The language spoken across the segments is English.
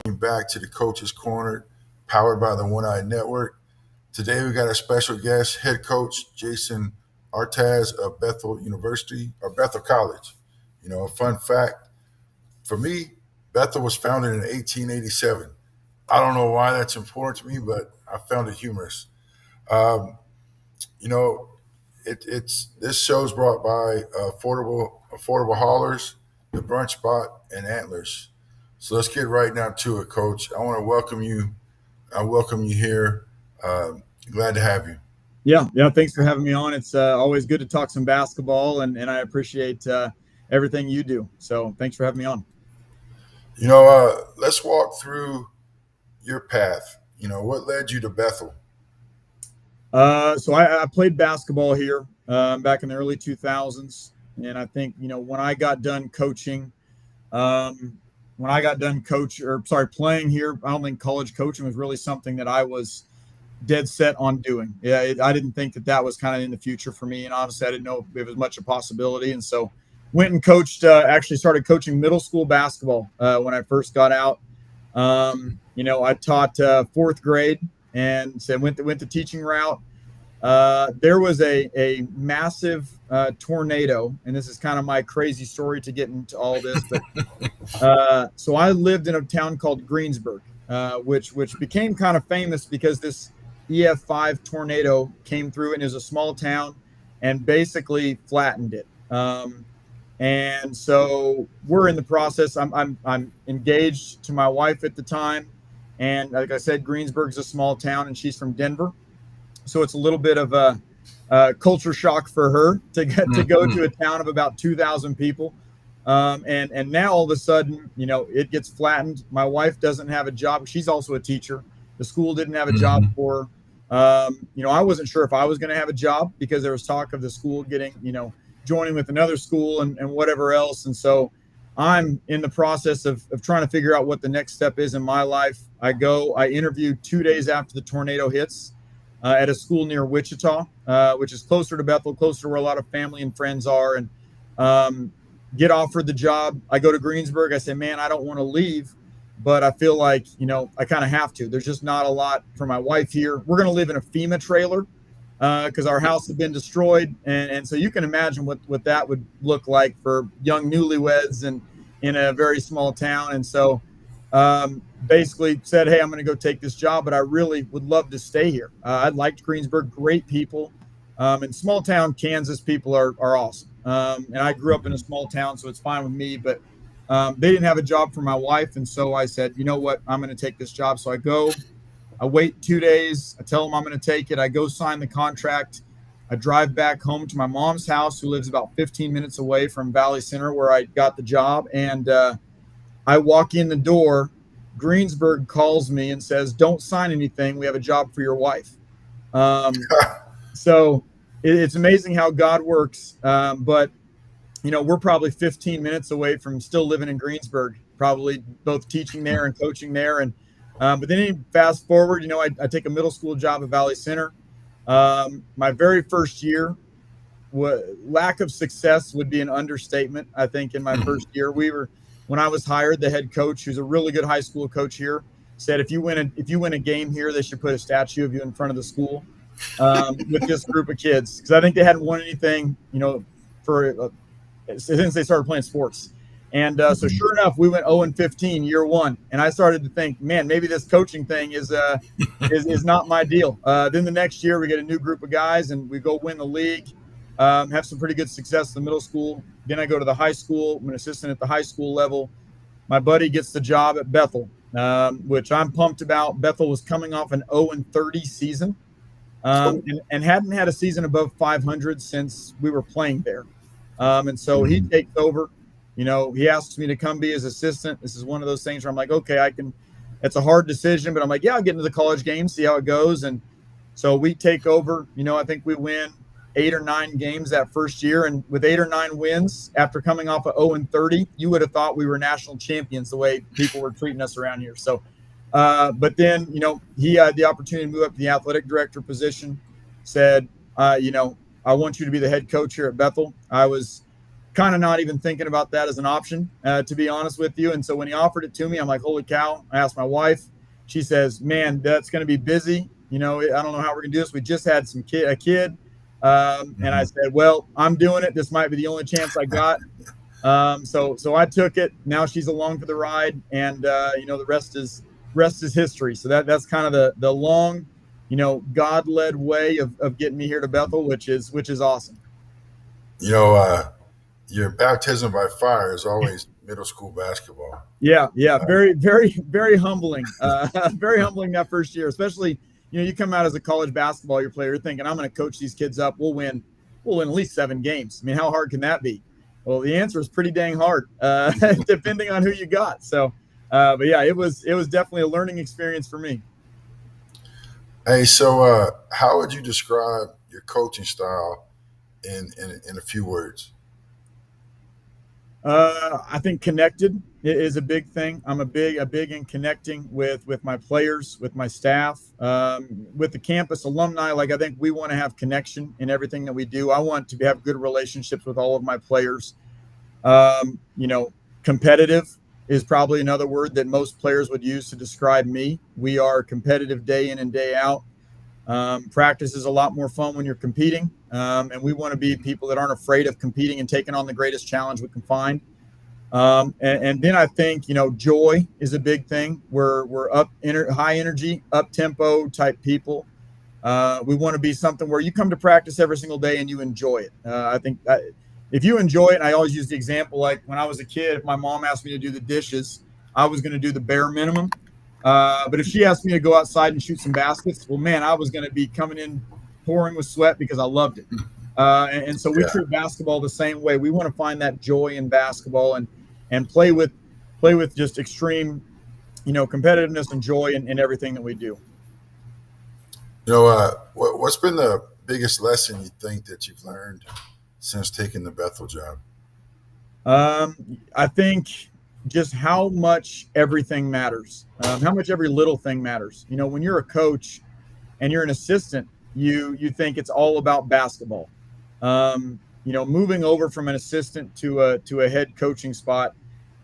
back to the Coach's Corner, powered by the One Eye Network. Today we got a special guest, head coach Jayson Artaz of Bethel University or Bethel College. A fun fact for me, Bethel was founded in 1887. I don't know why that's important to me, but I found it humorous. Um, you know, it's this show's brought by affordable haulers, the brunch spot, and antlers. So let's get right now to it, Coach. I want to welcome you. I welcome you here. Glad to have you. Yeah. Thanks for having me on. It's always good to talk some basketball, and I appreciate everything you do. So thanks for having me on. Let's walk through your path. What led you to Bethel? So I played basketball here back in the early 2000s, and I think when I got done coaching, playing here, I don't think college coaching was really something that I was dead set on doing. I didn't think that was kind of in the future for me, and honestly, I didn't know if it was much a possibility. And so, went and coached. Actually, started coaching middle school basketball when I first got out. I taught fourth grade, and so went the teaching route. There was a massive tornado, and this is kind of my crazy story to get into all this. But so I lived in a town called Greensburg, which became kind of famous because this EF5 tornado came through, and it was a small town and basically flattened it. And so we're in the process. I'm engaged to my wife at the time, and like I said, Greensburg's a small town, and she's from Denver, so it's a little bit of a culture shock for her to go to a town of about 2,000 people. And now all of a sudden, it gets flattened. My wife doesn't have a job. She's also a teacher. The school didn't have a job for her. I wasn't sure if I was going to have a job because there was talk of the school getting, joining with another school and whatever else. And so I'm in the process of trying to figure out what the next step is in my life. I interview 2 days after the tornado hits at a school near Wichita, which is closer to Bethel, closer to where a lot of family and friends are. And get offered the job. I go to Greensburg. I say, man, I don't want to leave, but I feel like, I kind of have to. There's just not a lot for my wife here. We're going to live in a FEMA trailer because our house has been destroyed. And so you can imagine what that would look like for young newlyweds and in a very small town. And so basically said, hey, I'm going to go take this job, but I really would love to stay here. I liked Greensburg, great people. And small town Kansas people are awesome. And I grew up in a small town, so it's fine with me. But they didn't have a job for my wife. And so I said, you know what, I'm going to take this job. So I wait 2 days. I tell them I'm going to take it. I go sign the contract. I drive back home to my mom's house, who lives about 15 minutes away from Valley Center, where I got the job. And I walk in the door. Greensburg calls me and says, don't sign anything. We have a job for your wife. So it's amazing how God works. But, we're probably 15 minutes away from still living in Greensburg, probably both teaching there and coaching there. And but then fast forward, I take a middle school job at Valley Center. My very first year, lack of success would be an understatement, I think, in my first year. When I was hired, the head coach, who's a really good high school coach here, said, if you win a game here, they should put a statue of you in front of the school with this group of kids. Because I think they hadn't won anything, since they started playing sports. And so sure enough, we went 0-15 year one. And I started to think, man, maybe this coaching thing is not my deal. Then the next year we get a new group of guys and we go win the league, have some pretty good success in the middle school. Then I go to the high school. I'm an assistant at the high school level. My buddy gets the job at Bethel, which I'm pumped about. Bethel was coming off an 0-30 season and hadn't had a season above 500 since we were playing there. And so he takes over. He asks me to come be his assistant. This is one of those things where I'm like, okay, I can. It's a hard decision, but I'm like, yeah, I'll get into the college game, see how it goes. And so we take over. I think we win 8 or 9 games that first year. And with 8 or 9 wins after coming off of 0-30, you would have thought we were national champions the way people were treating us around here. So, but then, he had the opportunity to move up to the athletic director position, said, I want you to be the head coach here at Bethel. I was kind of not even thinking about that as an option, to be honest with you. And so when he offered it to me, I'm like, holy cow. I asked my wife. She says, man, that's going to be busy. I don't know how we're going to do this. We just had a kid. And I Mm-hmm. said, well, I'm doing it. This might be the only chance I got. So I took it. Now she's along for the ride, and the rest is history. So that's kind of the long, God led way of getting me here to Bethel, which is awesome. You know, your baptism by fire is always middle school basketball. Yeah, Uh, very, very, very humbling. Very humbling that first year, especially you come out as a college basketball player, you're thinking I'm going to coach these kids up. We'll win at least 7 games. I mean, how hard can that be? Well, the answer is pretty dang hard, depending on who you got. So, but yeah, it was definitely a learning experience for me. hey, so how would you describe your coaching style in a few words? I think connected is a big thing. I'm a big in connecting with my players, with my staff, with the campus alumni. Like I think we want to have connection in everything that we do. I want to have good relationships with all of my players. Um, you know, Competitive is probably another word that most players would use to describe me. We are competitive day in and day out. Practice is a lot more fun when you're competing, and we want to be people that aren't afraid of competing and taking on the greatest challenge we can find. And then I think joy is a big thing. We're high energy, up tempo type people. We want to be something where you come to practice every single day and you enjoy it. I think if you enjoy it, and I always use the example like when I was a kid, if my mom asked me to do the dishes, I was going to do the bare minimum. But if she asked me to go outside and shoot some baskets, well, man, I was going to be coming in pouring with sweat because I loved it. And so we Yeah. treat basketball the same way. We want to find that joy in basketball and play with just extreme, competitiveness and joy in everything that we do. What's been the biggest lesson you think that you've learned since taking the Bethel job? I think just how much everything matters, how much every little thing matters. When you're a coach and you're an assistant, you think it's all about basketball. Moving over from an assistant to a head coaching spot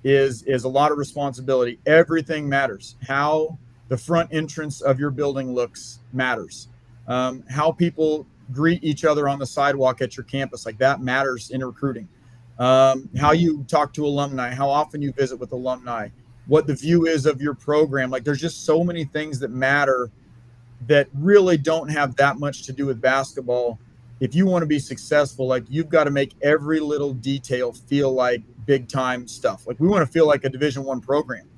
is a lot of responsibility. Everything matters. How the front entrance of your building looks matters. How people greet each other on the sidewalk at your campus, like that matters in recruiting. How you talk to alumni, how often you visit with alumni, what the view is of your program. Like there's just so many things that matter that really don't have that much to do with basketball. If you want to be successful, like you've got to make every little detail feel like big time stuff. Like we want to feel like a Division I program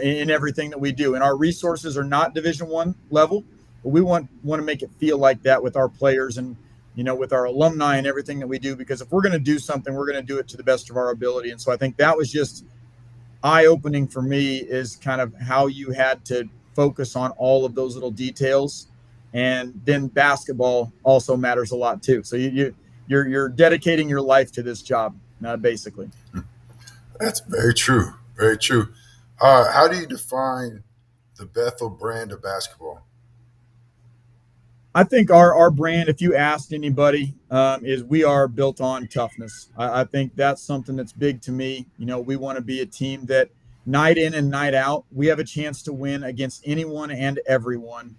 in everything that we do. And our resources are not Division I level, but we want to make it feel like that with our players and with our alumni and everything that we do. Because if we're going to do something, we're going to do it to the best of our ability. And so I think that was just eye opening for me, is kind of how you had to focus on all of those little details. And then basketball also matters a lot too. So you're dedicating your life to this job, basically. That's very true. Very true. How do you define the Bethel brand of basketball? I think our brand, if you asked anybody, is we are built on toughness. I think that's something that's big to me. We want to be a team that night in and night out, we have a chance to win against anyone and everyone.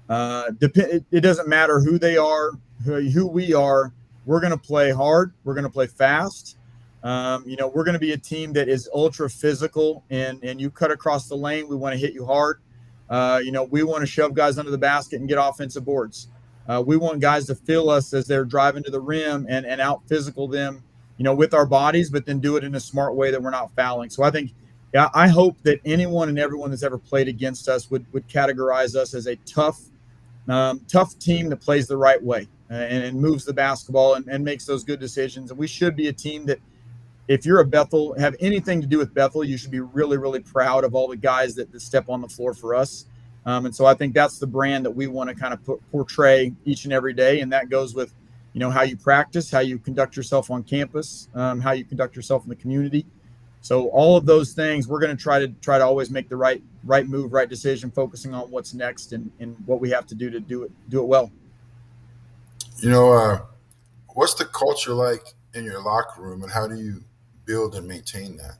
It doesn't matter who they are, who we are. We're going to play hard. We're going to play fast. We're going to be a team that is ultra physical, and you cut across the lane, we want to hit you hard. We want to shove guys under the basket and get offensive boards. We want guys to feel us as they're driving to the rim and out physical them, with our bodies, but then do it in a smart way that we're not fouling. So I think, yeah, I hope that anyone and everyone that's ever played against us would categorize us as a tough team that plays the right way and moves the basketball and makes those good decisions. And we should be a team that, if you're a Bethel, have anything to do with Bethel, you should be really, really proud of all the guys that step on the floor for us. And so I think that's the brand that we want to kind of portray each and every day. And that goes with, how you practice, how you conduct yourself on campus, how you conduct yourself in the community. So all of those things, we're going to try to always make the right move, right decision, focusing on what's next and what we have to do to do it well. You know, uh, what's the culture like in your locker room, and how do you build and maintain that?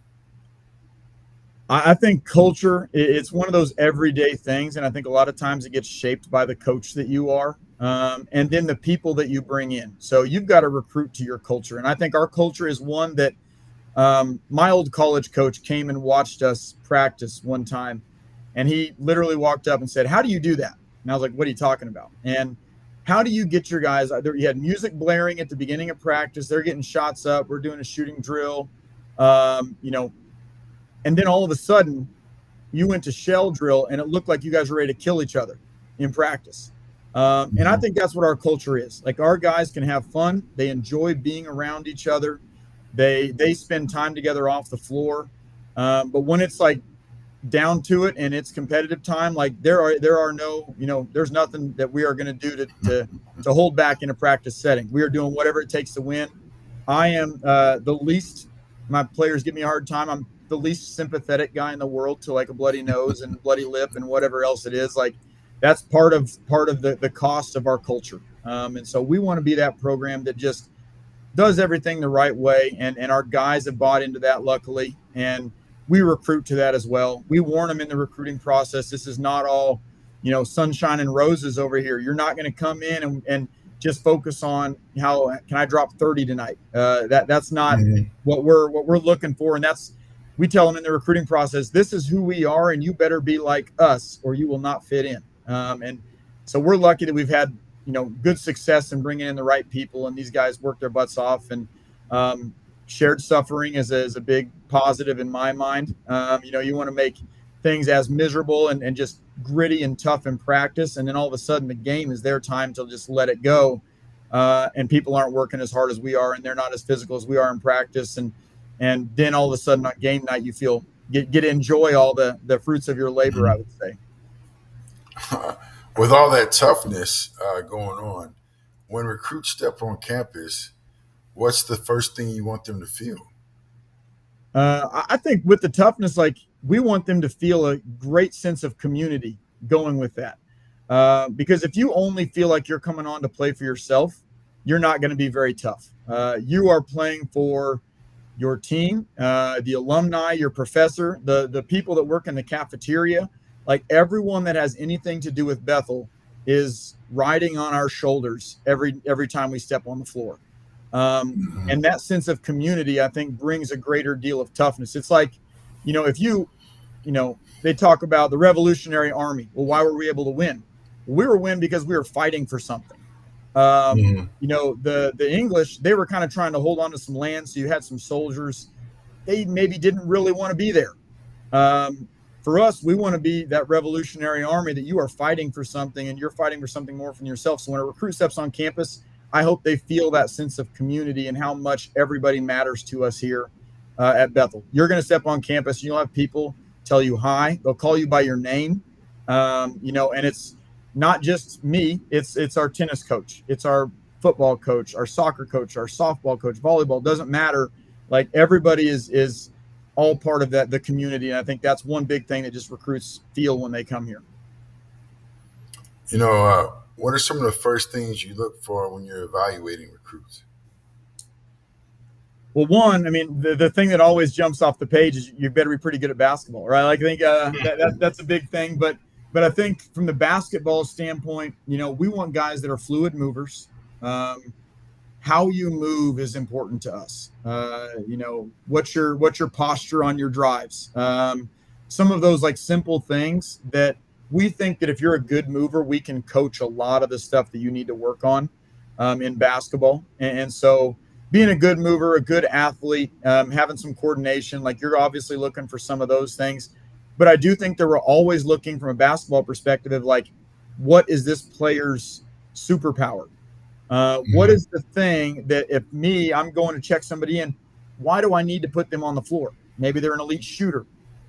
I think culture, it's one of those everyday things. And I think a lot of times it gets shaped by the coach that you are, and then the people that you bring in. So you've got to recruit to your culture. And I think our culture is one that my old college coach came and watched us practice one time. And he literally walked up and said, "How do you do that?" And I was like, "What are you talking about?" And how do you get your guys? You had music blaring at the beginning of practice. They're getting shots up. We're doing a shooting drill. You know, and then all of a sudden, you went to shell drill and it looked like you guys were ready to kill each other in practice. And I Mhm. think that's what our culture is. Like our guys can have fun. They enjoy being around each other. They spend time together off the floor. But when it's like down to it and it's competitive time, like there are no, there's nothing that we are going to do to hold back in a practice setting. We are doing whatever it takes to win. I am the least. My players give me a hard time. I'm the least sympathetic guy in the world to like a bloody nose and bloody lip and whatever else it is. Like that's part of the cost of our culture. And so we want to be that program that just does everything the right way, and our guys have bought into that, luckily, and we recruit to that as well. We warn them in the recruiting process. This is not all sunshine and roses over here. You're not going to come in and just focus on how can I drop 30 tonight. That's not Mhm. what we're looking for. And that's, we tell them in the recruiting process, this is who we are, and you better be like us or you will not fit in. And so we're lucky that we've had good success in bringing in the right people, and these guys work their butts off. And shared suffering is a big positive in my mind. You want to make things as miserable and just gritty and tough in practice, and then all of a sudden the game is their time to just let it go. And people aren't working as hard as we are, and they're not as physical as we are in practice. And then all of a sudden on game night you get to enjoy all the fruits of your labor, I would say. With all that toughness going on, when recruits step on campus, what's the first thing you want them to feel? I think with the toughness, like we want them to feel a great sense of community going with that. Because if you only feel like you're coming on to play for yourself, you're not going to be very tough. You are playing for your team, the alumni, your professor, the people that work in the cafeteria, like everyone that has anything to do with Bethel is riding on our shoulders every time we step on the floor. And that sense of community, I think, brings a greater deal of toughness. It's like, if they talk about the Revolutionary Army. Well, why were we able to win? We were win because we were fighting for something. Mhm. The English, they were kind of trying to hold on to some land. So you had some soldiers, they maybe didn't really want to be there. For us, we want to be that Revolutionary Army that you are fighting for something and you're fighting for something more from yourself. So when a recruit steps on campus, I hope they feel that sense of community and how much everybody matters to us here at Bethel. You're going to step on campus, you'll have people tell you hi. They'll call you by your name, and it's not just me. It's our tennis coach, it's our football coach, our soccer coach, our softball coach, volleyball. Doesn't matter. Like everybody is all part of the community, and I think that's one big thing that just recruits feel when they come here. What are some of the first things you look for when you're evaluating recruits? Well, one, I mean, the thing that always jumps off the page is you better be pretty good at basketball, right? Like I think that's a big thing. But I think from the basketball standpoint, we want guys that are fluid movers. How you move is important to us. What's your posture on your drives? Some of those like simple things that we think that if you're a good mover, we can coach a lot of the stuff that you need to work on in basketball. And so being a good mover, a good athlete, having some coordination, like you're obviously looking for some of those things. But I do think that we're always looking from a basketball perspective of like, what is this player's superpower? What Mhm. is the thing that if I'm going to check somebody in, why do I need to put them on the floor? Maybe they're an elite shooter.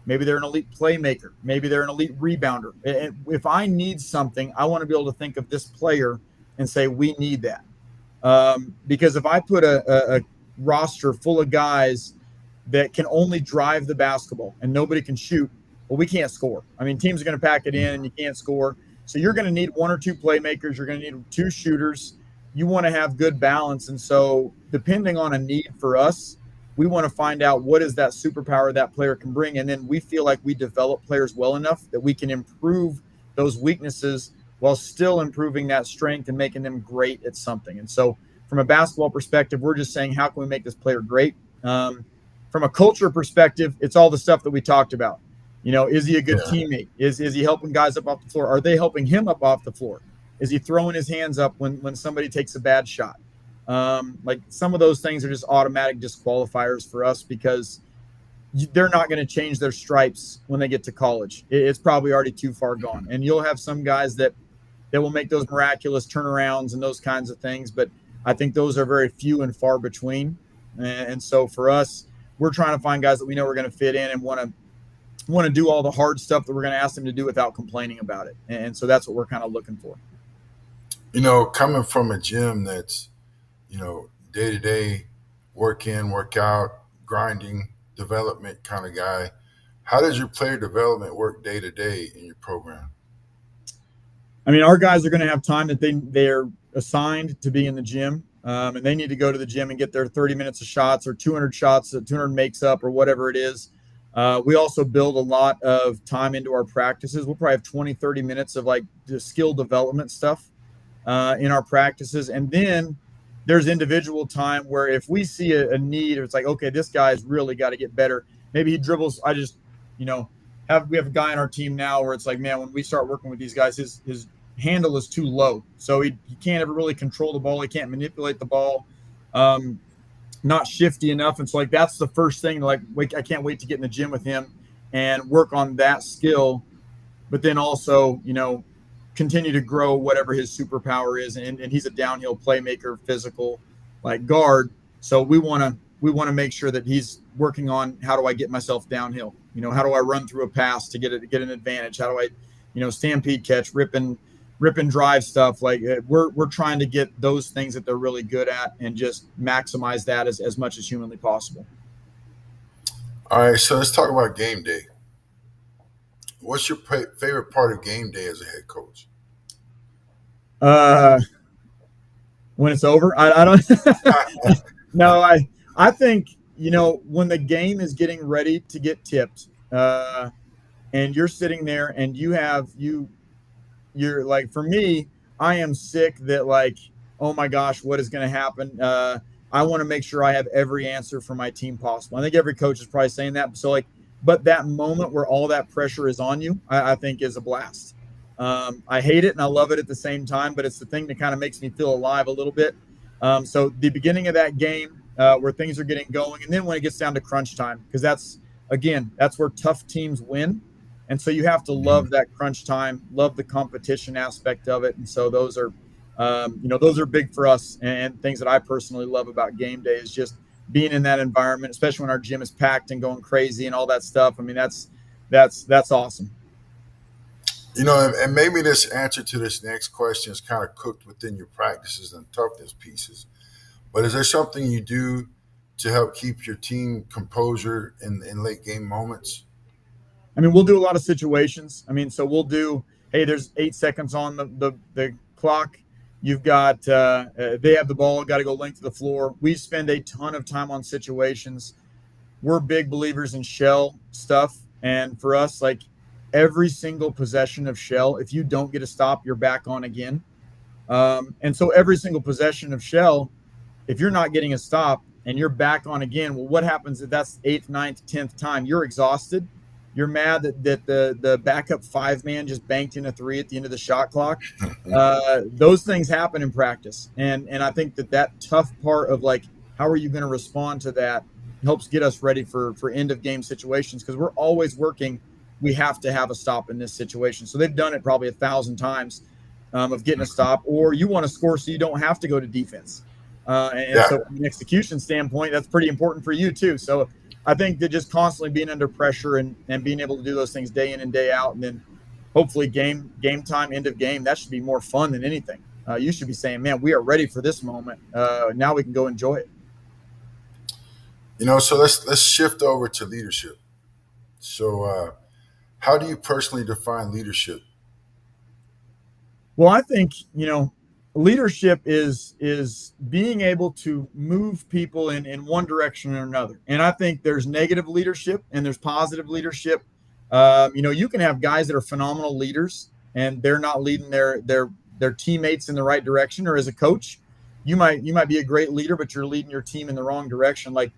Maybe they're an elite playmaker. Maybe they're an elite rebounder. And if I need something, I want to be able to think of this player and say, we need that. Because if I put a roster full of guys that can only drive the basketball and nobody can shoot, well, we can't score. I mean, teams are going to pack it in and you can't score. So you're going to need one or two playmakers. You're going to need two shooters. You want to have good balance. And so depending on a need for us, we want to find out what is that superpower that player can bring. And then we feel like we develop players well enough that we can improve those weaknesses while still improving that strength and making them great at something. And so, from a basketball perspective, we're just saying, how can we make this player great? From a culture perspective, it's all the stuff that we talked about. Is he a good Yeah. teammate? Is he helping guys up off the floor? Are they helping him up off the floor? Is he throwing his hands up when somebody takes a bad shot? Like some of those things are just automatic disqualifiers for us because they're not going to change their stripes when they get to college. It's probably already too far gone. And you'll have some guys that will make those miraculous turnarounds and those kinds of things, but I think those are very few and far between. And so for us, we're trying to find guys that we know are going to fit in and want to do all the hard stuff that we're going to ask them to do without complaining about it. And so that's what we're kind of looking for. Coming from a gym that's, day to day, work in, work out, grinding, development kind of guy, how does your player development work day to day in your program? I mean, our guys are going to have time that they're assigned to be in the gym, and they need to go to the gym and get their 30 minutes of shots or 200 shots, 200 makes up or whatever it is. We also build a lot of time into our practices. We'll probably have 20, 30 minutes of like the skill development stuff in our practices. And then there's individual time where if we see a need, or it's like, okay, this guy's really got to get better. Maybe he dribbles. We have a guy on our team now where it's like, man, when we start working with these guys, his handle is too low. So he can't ever really control the ball. He can't manipulate the ball. Not shifty enough. And so like, that's the first thing, like, I can't wait to get in the gym with him and work on that skill, but then also, continue to grow whatever his superpower is. And he's a downhill playmaker, physical, like guard. So we want to make sure that he's working on, how do I get myself downhill? How do I run through a pass to get an advantage? How do I, stampede catch, rip and drive stuff? Like we're trying to get those things that they're really good at and just maximize that as much as humanly possible. All right, so let's talk about game day. What's your favorite part of game day as a head coach? When it's over, I don't. No, I think when the game is getting ready to get tipped, and you're sitting there and you're like, for me, I am sick that like, oh my gosh, what is going to happen? I want to make sure I have every answer for my team possible. I think every coach is probably saying that. So like, but that moment where all that pressure is on you, I think is a blast. I hate it and I love it at the same time, but it's the thing that kind of makes me feel alive a little bit. So the beginning of that game where things are getting going, and then when it gets down to crunch time, because that's where tough teams win. And so you have to love that crunch time, love the competition aspect of it. And so those are big for us, and things that I personally love about game day is just being in that environment, especially when our gym is packed and going crazy and all that stuff. I mean, that's awesome. And maybe this answer to this next question is kind of cooked within your practices and toughness pieces. But is there something you do to help keep your team composure in late game moments? I mean, we'll do a lot of situations. I mean, so we'll do, hey, there's 8 seconds on the clock. You've got, they have the ball, got to go length of the floor. We spend a ton of time on situations. We're big believers in shell stuff. And for us, like every single possession of shell, if you don't get a stop, you're back on again. And so every single possession of shell, if you're not getting a stop and you're back on again, well, what happens if that's 8th, 9th, 10th time? You're exhausted. You're mad that the backup 5-man just banked in a 3 at the end of the shot clock. Those things happen in practice. And I think that tough part of like, how are you going to respond to that helps get us ready for end of game situations, because we're always working. We have to have a stop in this situation. So they've done it probably 1,000 times of getting a stop, or you want to score so you don't have to go to defense. So from an execution standpoint, that's pretty important for you too. So I think that just constantly being under pressure and being able to do those things day in and day out, and then hopefully game time, end of game, that should be more fun than anything. You should be saying, man, we are ready for this moment. Now we can go enjoy it. So let's shift over to leadership. So how do you personally define leadership? Well, I think, leadership is being able to move people in one direction or another. And I think there's negative leadership and there's positive leadership. You can have guys that are phenomenal leaders and they're not leading their teammates in the right direction. Or as a coach, you might be a great leader, but you're leading your team in the wrong direction. Like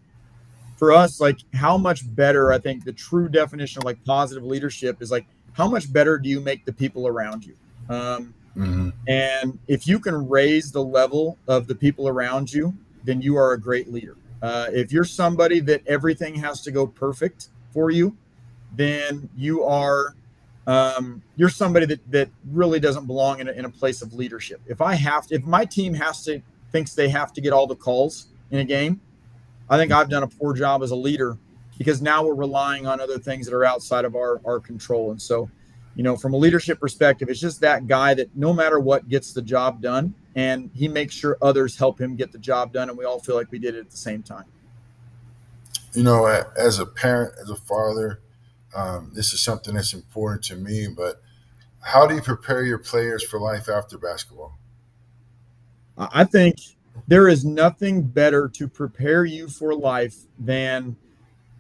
for us, like how much better, I think the true definition of like positive leadership is like how much better do you make the people around you? Mm-hmm. And if you can raise the level of the people around you, then you are a great leader. If you're somebody that everything has to go perfect for you, then you're somebody that really doesn't belong in a place of leadership. If my team thinks they have to get all the calls in a game, I think I've done a poor job as a leader because now we're relying on other things that are outside of our control. And so, from a leadership perspective, it's just that guy that no matter what gets the job done and he makes sure others help him get the job done. And we all feel like we did it at the same time. As a parent, as a father, this is something that's important to me. But how do you prepare your players for life after basketball? I think there is nothing better to prepare you for life than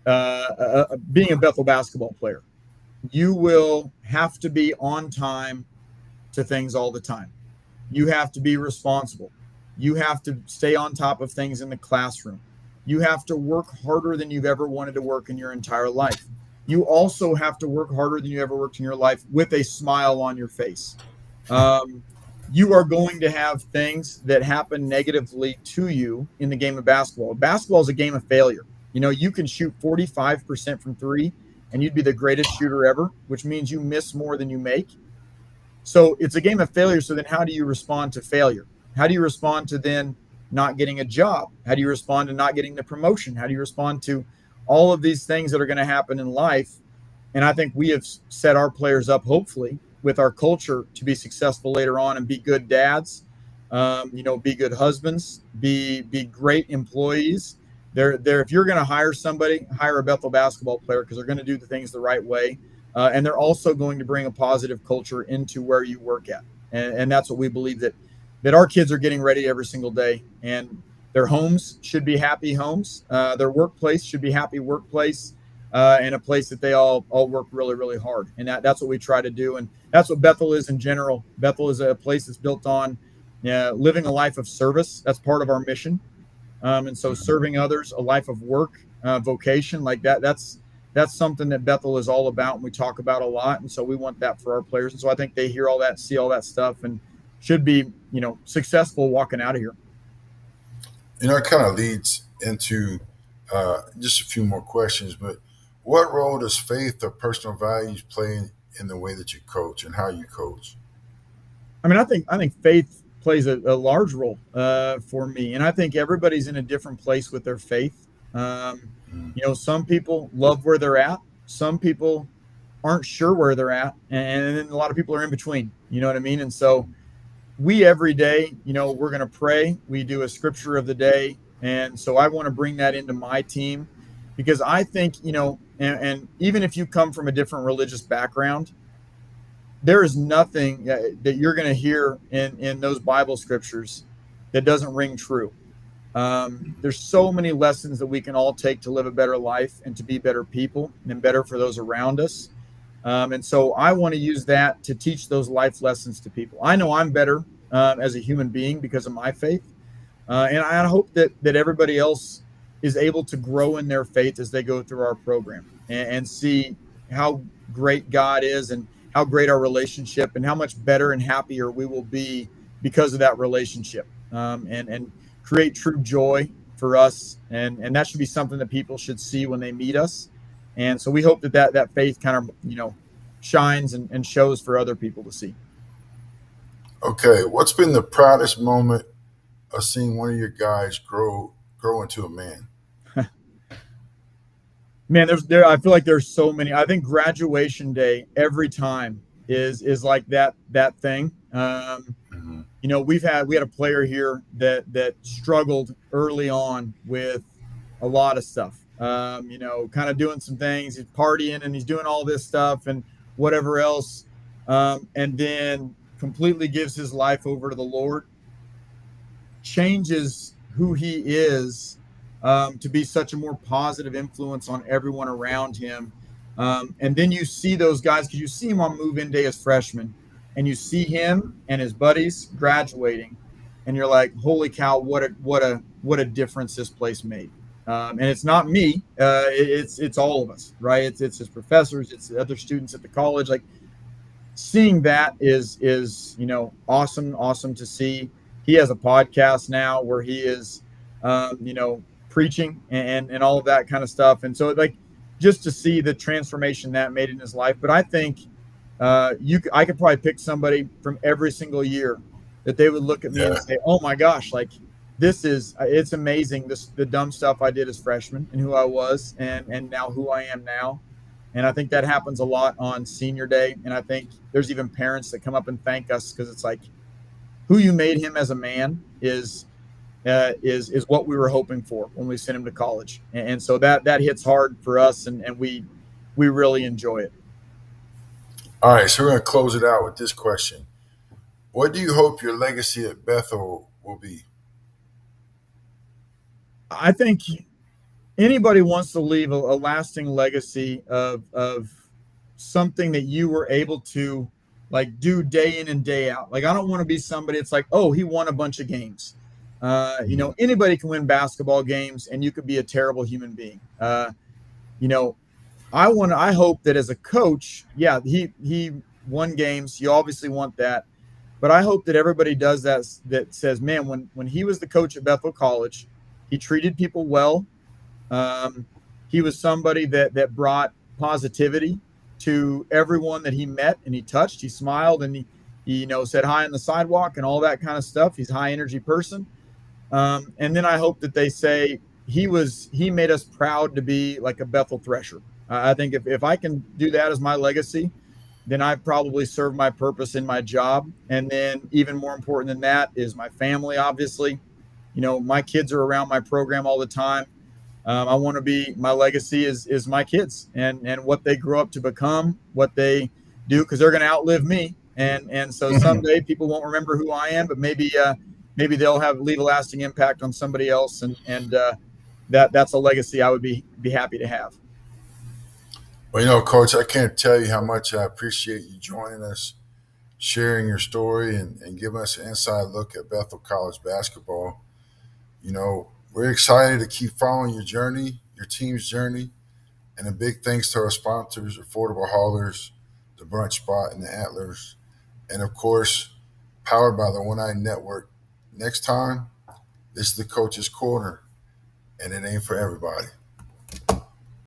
being a Bethel basketball player. You will have to be on time to things all the time. You have to be responsible. You have to stay on top of things in the classroom. You have to work harder than you've ever wanted to work in your entire life. You also have to work harder than you ever worked in your life with a smile on your face. You are going to have things that happen negatively to you in the game of basketball. Basketball is a game of failure. You can shoot 45% from three and you'd be the greatest shooter ever, which means you miss more than you make. So it's a game of failure. So then how do you respond to failure? How do you respond to then not getting a job? How do you respond to not getting the promotion? How do you respond to all of these things that are going to happen in life? And I think we have set our players up, hopefully, with our culture to be successful later on and be good dads, be good husbands, be great employees. If you're going to hire somebody, hire a Bethel basketball player because they're going to do the things the right way. And they're also going to bring a positive culture into where you work at. And that's what we believe that our kids are getting ready every single day. And their homes should be happy homes. Their workplace should be happy workplace. And a place that they all work really, really hard. And that's what we try to do. And that's what Bethel is in general. Bethel is a place that's built on living a life of service. That's part of our mission. And so serving others, a life of work, vocation like that, that's something that Bethel is all about and we talk about a lot. And so we want that for our players. And so I think they hear all that, see all that stuff, and should be, successful walking out of here. It kind of leads into just a few more questions, but what role does faith or personal values play in the way that you coach and how you coach? I mean, I think faith plays a large role for me, and I think everybody's in a different place with their faith. Some people love where they're at. Some people aren't sure where they're at, and then a lot of people are in between. You know what I mean? And so we every day, we're going to pray. We do a scripture of the day, and so I want to bring that into my team because I think and even if you come from a different religious background, there is nothing that you're going to hear in those Bible scriptures that doesn't ring true. There's so many lessons that we can all take to live a better life and to be better people and better for those around us. And so I want to use that to teach those life lessons to people. I know I'm better as a human being because of my faith. And I hope that everybody else is able to grow in their faith as they go through our program and see how great God is and how great our relationship and how much better and happier we will be because of that relationship, and create true joy for us. And that should be something that people should see when they meet us. And so we hope that faith kind of, shines and shows for other people to see. Okay, what's been the proudest moment of seeing one of your guys grow into a man? Man, I feel like there's so many. I think graduation day every time is like that thing. Mm-hmm. We had a player here that struggled early on with a lot of stuff. Kind of doing some things. He's partying and he's doing all this stuff and whatever else, and then completely gives his life over to the Lord. changes who he is, to be such a more positive influence on everyone around him. And then you see those guys, because you see him on move-in day as freshmen, and you see him and his buddies graduating, and you're like, "Holy cow! What a difference this place made!" And it's not me; it's all of us, right? It's his professors, it's the other students at the college. Like, seeing that is awesome to see. He has a podcast now where he is preaching and all of that kind of stuff, and so like, just to see the transformation that made in his life. But I think I could probably pick somebody from every single year that they would look at me and Yeah. say, "Oh my gosh, like, it's amazing, the dumb stuff I did as freshman and who I was, and now who I am now." And I think that happens a lot on senior day. And I think there's even parents that come up and thank us, because it's like, who you made him as a man is what we were hoping for when we sent him to college. And so that hits hard for us, and we really enjoy it. All right, so we're going to close it out with this question. What do you hope your legacy at Bethel will be? I think anybody wants to leave a lasting legacy of something that you were able to, like, do day in and day out. Like, I don't want to be somebody, it's like, oh, he won a bunch of games. Anybody can win basketball games, and you could be a terrible human being. You know, I hope that as a coach, yeah, he won games. You obviously want that. But I hope that everybody does that, that says, man, when he was the coach at Bethel College, he treated people well. Um, he was somebody that brought positivity to everyone that he met and he touched. He smiled, and he said hi on the sidewalk and all that kind of stuff. He's a high energy person. And then I hope that they say he made us proud to be like a Bethel Thresher. I think if I can do that as my legacy, then I've probably served my purpose in my job. And then even more important than that is my family, obviously. My kids are around my program all the time. I want to be, my legacy is my kids, and what they grow up to become, what they do, because they're going to outlive me. And so someday people won't remember who I am, but maybe they'll leave a lasting impact on somebody else. And that's a legacy I would be happy to have. Well, Coach, I can't tell you how much I appreciate you joining us, sharing your story, and giving us an inside look at Bethel College basketball. We're excited to keep following your journey, your team's journey, and a big thanks to our sponsors, Affordable Haulers, the Brunch Spot, and the Antlers, and of course, powered by the One Eye Network. Next time, this is the Coach's Corner, and it ain't for everybody.